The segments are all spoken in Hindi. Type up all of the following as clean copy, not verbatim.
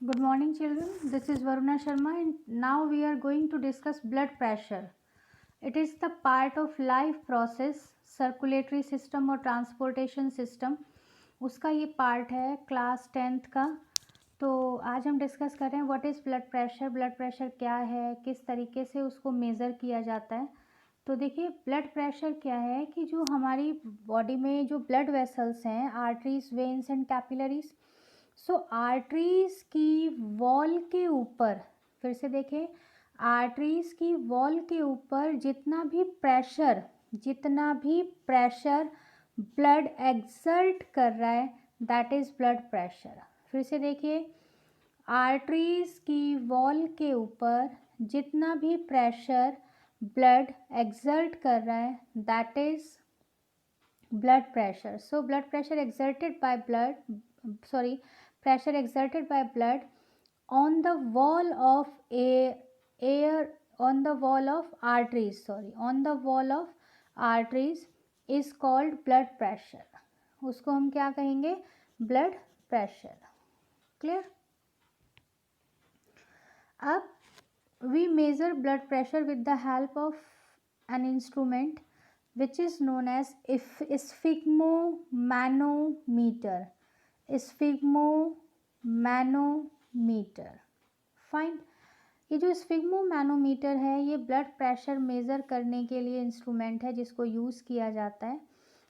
Good morning, children. This is Varuna Sharma, and now we are going to discuss blood pressure. It is the part of life process, circulatory system और transportation system. उसका ये पार्ट है क्लास 10th का. तो आज हम डिस्कस कर रहे हैं व्हाट इज़ ब्लड प्रेशर क्या है, किस तरीके से उसको मेज़र किया जाता है. तो देखिए, ब्लड प्रेशर क्या है कि जो हमारी बॉडी में जो ब्लड वेसल्स हैं, arteries, veins and capillaries, so arteries की वॉल के ऊपर, फिर से देखें, आर्टरीज की वॉल के ऊपर जितना भी प्रेशर ब्लड एक्सर्ट कर रहा है, दैट इज़ ब्लड प्रेशर. फिर से देखिए, आर्टरीज की वॉल के ऊपर जितना भी प्रेशर ब्लड एक्सर्ट कर रहा है, that is blood pressure. So blood pressure exerted by blood on the wall of arteries is called blood pressure. उसको हम क्या कहेंगे? blood pressure. Clear? अब we measure blood pressure with the help of an instrument which is known as sphygmomanometer. Fine. ये जो स्फिग्मोमैनोमीटर है, ये ब्लड प्रेशर मेज़र करने के लिए इंस्ट्रूमेंट है जिसको यूज़ किया जाता है.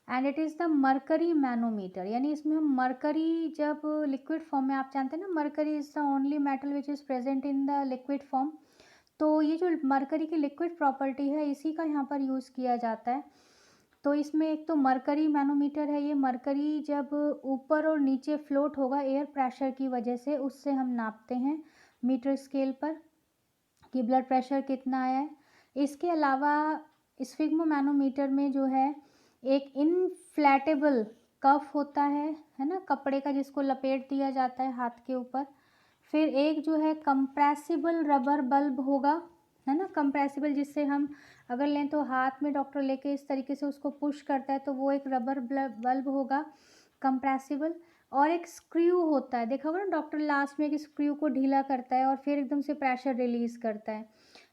And it is the mercury manometer. यानी इसमें हम मरकरी, जब लिक्विड फॉर्म में, आप जानते हैं ना, mercury is the only metal which is present in the liquid form. तो ये जो मरकरी की लिक्विड प्रॉपर्टी है, इसी का यहाँ पर यूज़ किया जाता है. तो इसमें एक तो मरकरी मैनोमीटर है. ये मरकरी जब ऊपर और नीचे फ्लोट होगा एयर प्रेशर की वजह से, उससे हम नापते हैं मीटर स्केल पर कि ब्लड प्रेशर कितना आया है. इसके अलावा स्फिग्मोमैनोमीटर में जो है एक इनफ्लैटेबल कफ होता है ना, कपड़े का, जिसको लपेट दिया जाता है हाथ के ऊपर. फिर एक जो है कंप्रेसिबल रबर बल्ब होगा, है ना, कंप्रेसिबल, जिससे हम अगर लें तो हाथ में डॉक्टर लेके इस तरीके से उसको पुश करता है, तो वो एक रबर बल्ब होगा कंप्रेसिबल. और एक स्क्रू होता है, देखा होगा ना, डॉक्टर लास्ट में एक स्क्रू को ढीला करता है और फिर एकदम से प्रेशर रिलीज़ करता है.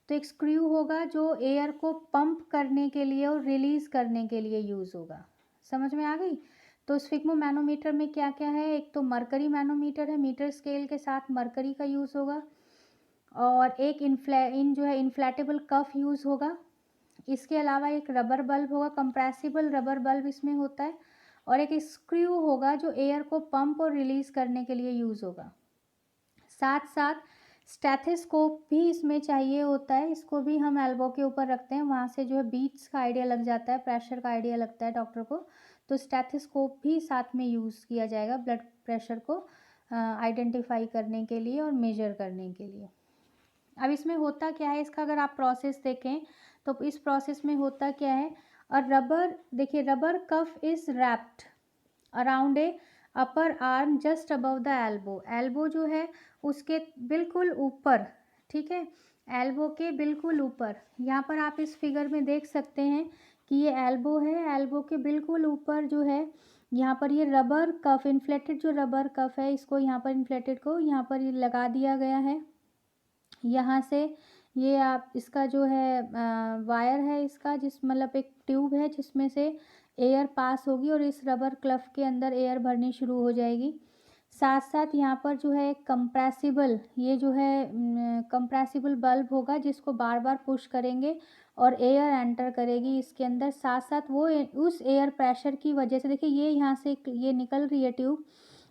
तो एक स्क्रू होगा जो एयर को पंप करने के लिए और रिलीज़ करने के लिए यूज़ होगा. समझ में आ गई? तो स्फिग्मोमैनोमीटर में क्या क्या है? एक तो मरकरी मैनोमीटर है, मीटर स्केल के साथ मरकरी का यूज़ होगा. और एक इनफ्लैटेबल कफ यूज़ होगा. इसके अलावा एक रबर बल्ब होगा, कंप्रेसिबल रबर बल्ब इसमें होता है. और एक स्क्रू होगा जो एयर को पंप और रिलीज़ करने के लिए यूज़ होगा. साथ साथ स्टेथोस्कोप भी इसमें चाहिए होता है. इसको भी हम एल्बो के ऊपर रखते हैं, वहाँ से जो है बीट्स का आइडिया लग जाता है, प्रेशर का आइडिया लगता है डॉक्टर को. तो स्टेथोस्कोप भी साथ में यूज़ किया जाएगा ब्लड प्रेशर को आइडेंटिफाई करने के लिए और मेजर करने के लिए. अब इसमें होता क्या है, इसका अगर आप प्रोसेस देखें तो इस प्रोसेस में होता क्या है. और देखिए, rubber cuff is wrapped around a upper arm just above the elbow. Elbow जो है उसके बिल्कुल ऊपर, ठीक है, एल्बो के बिल्कुल ऊपर. यहाँ पर आप इस फिगर में देख सकते हैं कि ये एल्बो है. एल्बो के बिल्कुल ऊपर जो है, यहाँ पर ये रबर कफ, इन्फ्लेटेड जो रबर कफ है, इसको यहाँ पर इन्फ्लेटेड को यहाँ पर ये लगा दिया गया है. यहाँ से ये आप इसका जो है वायर है इसका, मतलब एक ट्यूब है जिसमें से एयर पास होगी और इस रबर क्लफ के अंदर एयर भरनी शुरू हो जाएगी. साथ साथ यहाँ पर जो है कंप्रेसिबल, ये जो है कंप्रेसिबल बल्ब होगा जिसको बार बार पुश करेंगे और एयर एंटर करेगी इसके अंदर. साथ साथ वो उस एयर प्रेशर की वजह से, देखिए ये यहाँ से ये निकल रही है ट्यूब,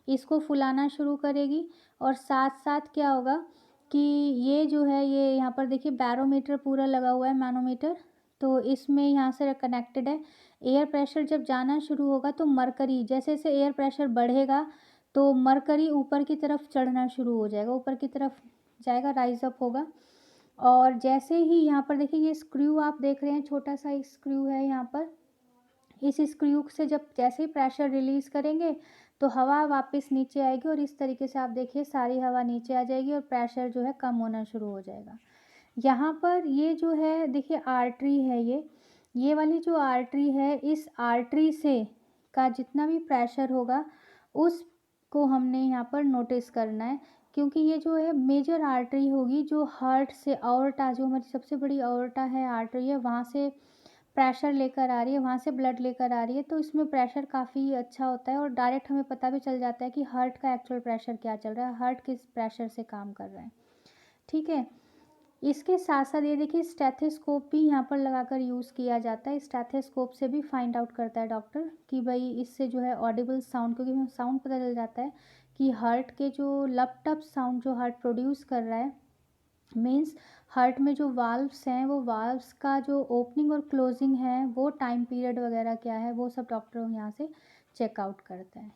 इसको फुलाना शुरू करेगी. और साथ साथ क्या होगा कि ये जो है, ये यहाँ पर देखिए बैरोमीटर पूरा लगा हुआ है, मैनोमीटर, तो इसमें यहाँ से कनेक्टेड है. एयर प्रेशर जब जाना शुरू होगा तो मरकरी, जैसे जैसे एयर प्रेशर बढ़ेगा तो मरकरी ऊपर की तरफ चढ़ना शुरू हो जाएगा, ऊपर की तरफ जाएगा, राइज अप होगा. और जैसे ही यहाँ पर देखिए ये स्क्रू आप देख रहे हैं, छोटा सा एक स्क्रू है यहाँ पर. इस स्क्रू से जब जैसे ही प्रेशर रिलीज़ करेंगे तो हवा वापस नीचे आएगी और इस तरीके से आप देखिए सारी हवा नीचे आ जाएगी और प्रेशर जो है कम होना शुरू हो जाएगा. यहाँ पर ये जो है देखिए आर्टरी है, ये वाली जो आर्टरी है, इस आर्टरी से का जितना भी प्रेशर होगा उसको हमने यहाँ पर नोटिस करना है क्योंकि ये जो है मेजर आर्टरी होगी जो हार्ट से आर्टरी, जो हमारी सबसे बड़ी आर्टरी है, आर्टरी है, वहाँ से प्रेशर लेकर आ रही है, वहाँ से ब्लड लेकर आ रही है, तो इसमें प्रेशर काफ़ी अच्छा होता है और डायरेक्ट हमें पता भी चल जाता है कि हार्ट का एक्चुअल प्रेशर क्या चल रहा है, हार्ट किस प्रेशर से काम कर रहा है। ठीक है, इसके साथ साथ ये देखिए स्टेथोस्कोप भी यहाँ पर लगाकर यूज़ किया जाता है। स्टेथोस्कोप से भी फाइंड आउट करता है डॉक्टर कि भाई इससे जो है ऑडिबल साउंड, क्योंकि हमें साउंड पता चल जाता है कि हार्ट के जो लप टप साउंड जो हार्ट प्रोड्यूस कर रहा है, मीन्स हार्ट में जो वाल्व्स हैं वो वाल्व्स का जो ओपनिंग और क्लोजिंग है वो टाइम पीरियड वगैरह क्या है वो सब डॉक्टर यहाँ से चेकआउट करता है।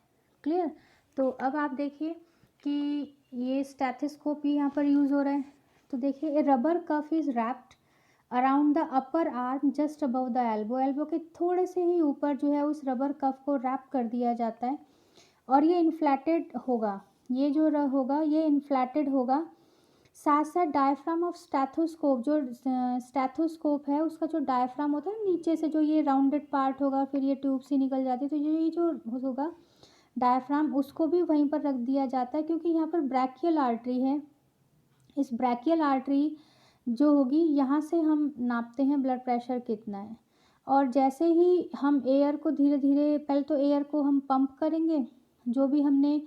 क्लियर। तो अब आप देखिए कि ये स्टेथोस्कोप भी यहाँ पर यूज़ हो रहा है। तो देखिए a rubber cuff is wrapped around the upper arm just above the elbow, elbow के थोड़े से ही ऊपर जो है उस रबर कफ को रैप कर दिया जाता है और ये इन्फ्लेटेड होगा, ये जो होगा ये इन्फ्लेटेड होगा। साथ साथ डायफ्राम ऑफ स्टेथोस्कोप, जो स्टेथोस्कोप है उसका जो डायफ्राम होता है नीचे से जो ये राउंडेड पार्ट होगा फिर ये ट्यूब से निकल जाती है, तो ये जो होगा डायफ्राम उसको भी वहीं पर रख दिया जाता है क्योंकि यहाँ पर ब्रैकियल आर्टरी है। इस ब्रैकियल आर्टरी जो होगी यहाँ से हम नापते हैं ब्लड प्रेशर कितना है, और जैसे ही हम एयर को धीरे धीरे, पहले तो एयर को हम पंप करेंगे, जो भी हमने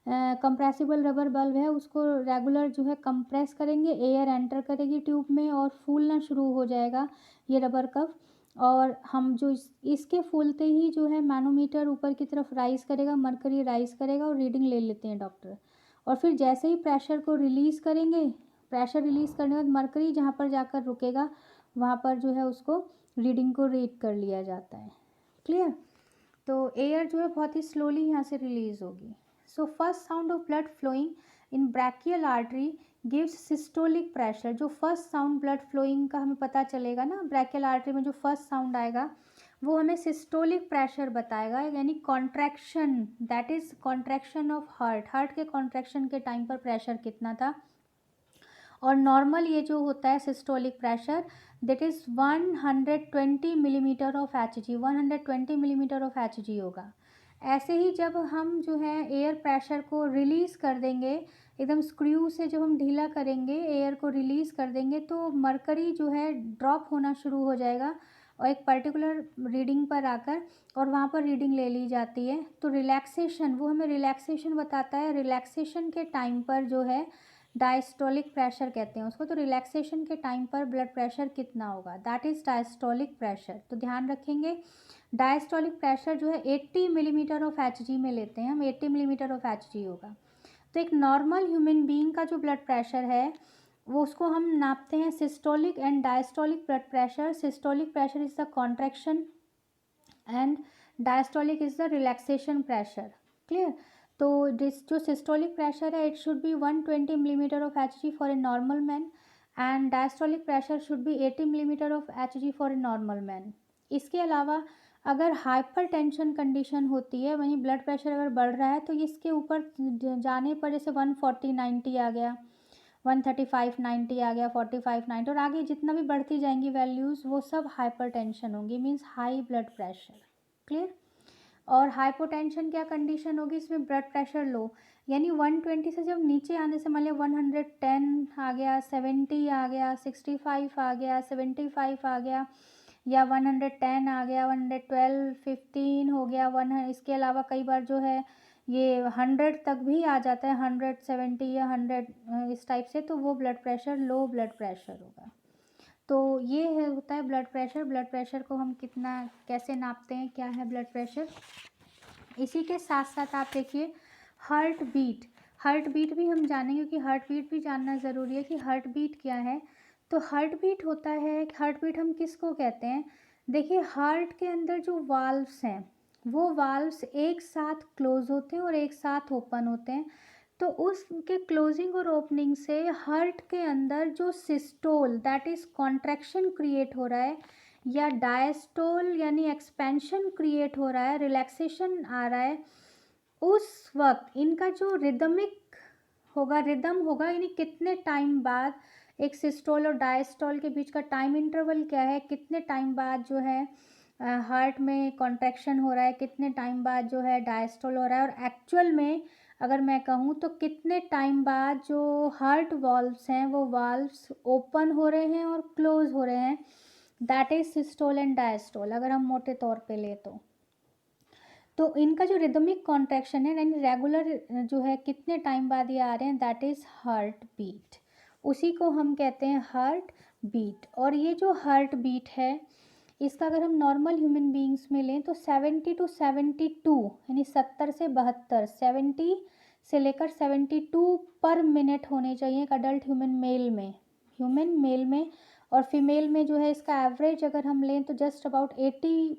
कंप्रेसिबल रबर बल्ब है उसको रेगुलर जो है कंप्रेस करेंगे, एयर एंटर करेगी ट्यूब में और फूलना शुरू हो जाएगा ये रबर कफ, और हम जो इसके फूलते ही जो है मैनोमीटर ऊपर की तरफ राइज करेगा, मरकरी राइज करेगा और रीडिंग ले लेते हैं डॉक्टर। और फिर जैसे ही प्रेशर को रिलीज़ करेंगे, प्रेशर रिलीज़ करने के बाद मरकरी जहाँ पर जाकर रुकेगा वहाँ पर जो है उसको रीडिंग को रीड कर लिया जाता है। क्लियर। तो एयर जो है बहुत ही स्लोली यहाँ से रिलीज़ होगी। So first sound of blood flowing in brachial artery gives systolic pressure. जो फर्स्ट साउंड ब्लड फ्लोइंग का हमें पता चलेगा ना, ब्रैकियल आर्टरी में जो फर्स्ट साउंड आएगा वो हमें सिस्टोलिक प्रेशर बताएगा, यानी contraction, that is contraction of heart, heart के कॉन्ट्रैक्शन के टाइम पर प्रेशर कितना था। और नॉर्मल ये जो होता है systolic pressure that is 120 millimetre of H G, 120 millimetre of H G होगा। ऐसे ही जब हम जो है एयर प्रेशर को रिलीज़ कर देंगे, एकदम स्क्रू से जब हम ढीला करेंगे एयर को रिलीज़ कर देंगे तो मरकरी जो है ड्रॉप होना शुरू हो जाएगा और एक पर्टिकुलर रीडिंग पर आकर, और वहाँ पर रीडिंग ले ली जाती है। तो रिलैक्सेशन, वो हमें रिलैक्सेशन बताता है, रिलैक्सेशन के टाइम पर जो है डायस्टोलिक प्रेशर कहते हैं उसको। तो रिलैक्सेशन के टाइम पर ब्लड प्रेशर कितना होगा, दैट इज़ डायस्टोलिक प्रेशर। तो ध्यान रखेंगे डायस्टोलिक प्रेशर जो है 80 मिलीमीटर ऑफ एच जी में लेते हैं हम, 80 मिलीमीटर ऑफ एच जी होगा। तो एक नॉर्मल ह्यूमन बीइंग का जो ब्लड प्रेशर है वो उसको हम नापते हैं systolic and diastolic blood pressure. Systolic pressure is the contraction and diastolic is the relaxation pressure. Clear. तो जो सिस्टोलिक प्रेशर है it should be 120 millimetre of H G for a normal man and diastolic pressure should be 80 millimetre of H G for a normal man. इसके अलावा अगर हाइपर टेंशन कंडीशन होती है, वहीं ब्लड प्रेशर अगर बढ़ रहा है तो इसके ऊपर जाने पर जैसे 140/90 आ गया, 135/90 आ गया, 45/90 और आगे जितना भी बढ़ती जाएंगी वैल्यूज़ वो सब हाइपर टेंशन होंगी, means high blood pressure. Clear. और हाइपोटेंशन क्या कंडीशन होगी, इसमें ब्लड प्रेशर लो, यानी 120 से जब नीचे आने से मान लिया 110 आ गया, 70 आ गया, 65 आ गया, 75 आ गया, या 110 आ गया, 112, 15 हो गया, 100, इसके अलावा कई बार जो है ये 100 तक भी आ जाता है, 170 या 100 इस टाइप से, तो वो blood pressure low blood pressure होगा। तो ये है होता है ब्लड प्रेशर। ब्लड प्रेशर को हम कितना कैसे नापते हैं, क्या है ब्लड प्रेशर। इसी के साथ साथ आप देखिए हार्ट बीट, हार्ट बीट भी हम जानेंगे क्योंकि हार्ट बीट भी जानना ज़रूरी है कि हार्ट बीट क्या है। तो हार्ट बीट होता है, हार्ट बीट हम किसको कहते हैं, देखिए हार्ट के अंदर जो वाल्व्स हैं वो वाल्व्स एक साथ क्लोज होते हैं और एक साथ ओपन होते हैं। तो उसके क्लोजिंग और ओपनिंग से हार्ट के अंदर जो systole that is contraction create हो रहा है, या डायस्टोल यानी एक्सपेंशन क्रिएट हो रहा है, रिलैक्सेशन आ रहा है, उस वक्त इनका जो रिदमिक होगा, रिदम होगा, यानी कितने टाइम बाद एक सिस्टोल और डायस्टोल के बीच का टाइम इंटरवल क्या है, कितने टाइम बाद जो है हार्ट में कॉन्ट्रैक्शन हो रहा है, कितने टाइम बाद जो है डायस्टोल हो रहा है, और एक्चुअल में अगर मैं कहूँ तो कितने टाइम बाद जो हार्ट वाल्व्स हैं वो वाल्व्स ओपन हो रहे हैं और क्लोज हो रहे हैं, that is systole and diastole, अगर हम मोटे तौर पे ले तो इनका जो रिदमिक कॉन्ट्रैक्शन है यानी रेगुलर जो है कितने टाइम बाद ये आ रहे हैं, दैट इज़ हार्ट बीट, उसी को हम कहते हैं हार्ट बीट। और ये जो हार्ट बीट है इसका अगर हम नॉर्मल ह्यूमन बींग्स में लें तो 70 टू 72 यानी 70 से 72, 70 से लेकर 72 पर मिनट होने चाहिए एक अडल्ट ह्यूमन मेल में। और फीमेल में जो है इसका एवरेज अगर हम लें तो just about 80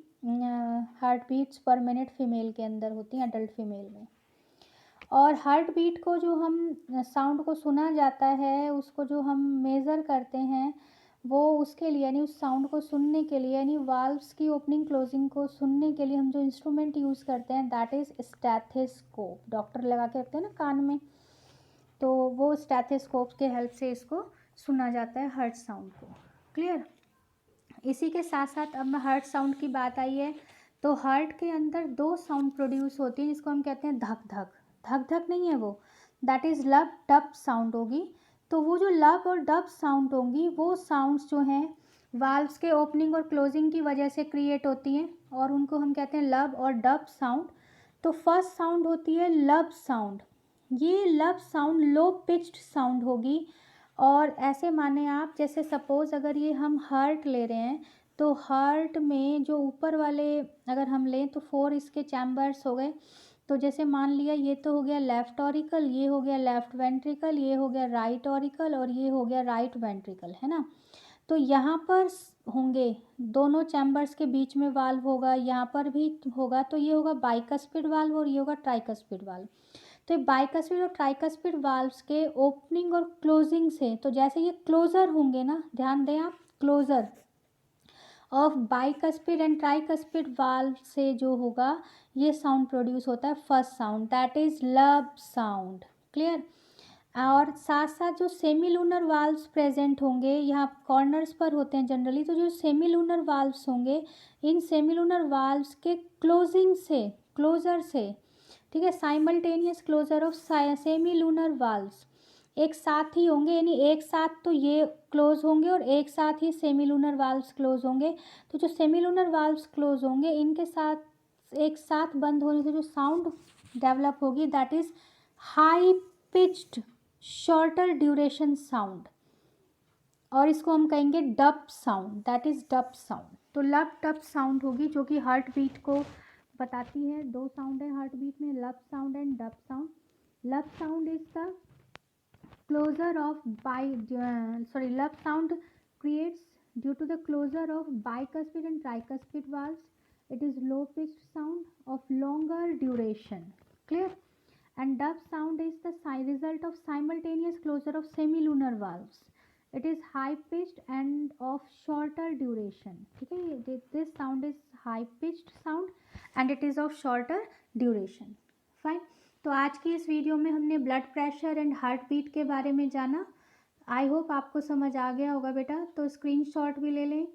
heart beats per minute female के अंदर होती हैं, अडल्ट फीमेल में। और हार्ट बीट को जो हम साउंड को सुना जाता है उसको जो हम मेज़र करते हैं वो उसके लिए यानी उस साउंड को सुनने के लिए यानी वाल्व्स की ओपनिंग क्लोजिंग को सुनने के लिए हम जो इंस्ट्रूमेंट यूज़ करते हैं दैट इज़ स्टेथोस्कोप। डॉक्टर लगा के रखते हैं ना कान में, तो वो स्टेथोस्कोप के हेल्प से इसको सुना जाता है हार्ट साउंड को। क्लियर। इसी के साथ साथ अब हार्ट साउंड की बात आई है तो हार्ट के अंदर दो साउंड प्रोड्यूस होती हैं जिसको हम कहते हैं धक धक। धक धक नहीं है वो, दैट इज़ लब डब साउंड होगी। तो वो जो लब और डब साउंड होंगी वो साउंड्स जो हैं वाल्व्स के ओपनिंग और क्लोजिंग की वजह से क्रिएट होती हैं और उनको हम कहते हैं लब और डब साउंड। तो फर्स्ट साउंड होती है लब साउंड। ये लब साउंड लो पिच्ड साउंड होगी और ऐसे माने आप जैसे सपोज़ अगर ये हम हार्ट ले रहे हैं तो हार्ट में जो ऊपर वाले अगर हम लें तो 4 इसके चैम्बर्स हो गए। तो जैसे मान लिया ये तो हो गया लेफ्ट ऑरिकल, ये हो गया लेफ्ट वेंट्रिकल, ये हो गया राइट ऑरिकल और ये हो गया राइट वेंट्रिकल, है ना। तो यहाँ पर होंगे दोनों चैम्बर्स के बीच में वाल्व होगा, यहाँ पर भी होगा, तो ये होगा बाइकस्पिड वाल्व और ये होगा ट्राइकस्पिड वाल्व। तो ये बाइकस्पिड और ट्राइकस्पिड वाल्व्स के ओपनिंग और क्लोजिंग से, तो जैसे ये क्लोज़र होंगे ना, ध्यान दें आप, closure of bicuspid and tricuspid valve से जो होगा ये साउंड प्रोड्यूस होता है first sound, that is lub sound. Clear. और साथ साथ जो सेमी लूनर वाल्व्स प्रेजेंट होंगे यहाँ कॉर्नर्स पर होते हैं जनरली, तो जो सेमी लूनर वाल्व्स होंगे इन सेमी लूनर वाल्व्स के क्लोजिंग से, क्लोजर से, ठीक है, simultaneous closure of semilunar valves एक साथ ही होंगे यानी एक साथ तो ये क्लोज होंगे और एक साथ ही सेमी लूनर वाल्व्स क्लोज होंगे। तो जो सेमी लूनर वाल्व्स क्लोज होंगे इनके साथ एक साथ बंद होने से जो साउंड डेवलप होगी that is high pitched shorter duration sound और इसको हम कहेंगे dub sound, that is dub sound. तो लब डब साउंड होगी जो कि हार्ट बीट को बताती है। दो साउंड है हार्ट बीट में, लब साउंड एंड डब साउंड। लब sound is the closure of लब sound creates due to the closure of bicuspid and tricuspid valves. It is low pitched sound of longer duration. Clear. And dub sound is the result of simultaneous closure of semilunar valves. It is high pitched and of shorter duration. Okay, this sound is high pitched sound and it is of shorter duration. Fine. तो आज की इस वीडियो में हमने blood pressure and heart beat के बारे में जाना। आई होप आपको समझ आ गया होगा बेटा, तो स्क्रीनशॉट भी ले लें।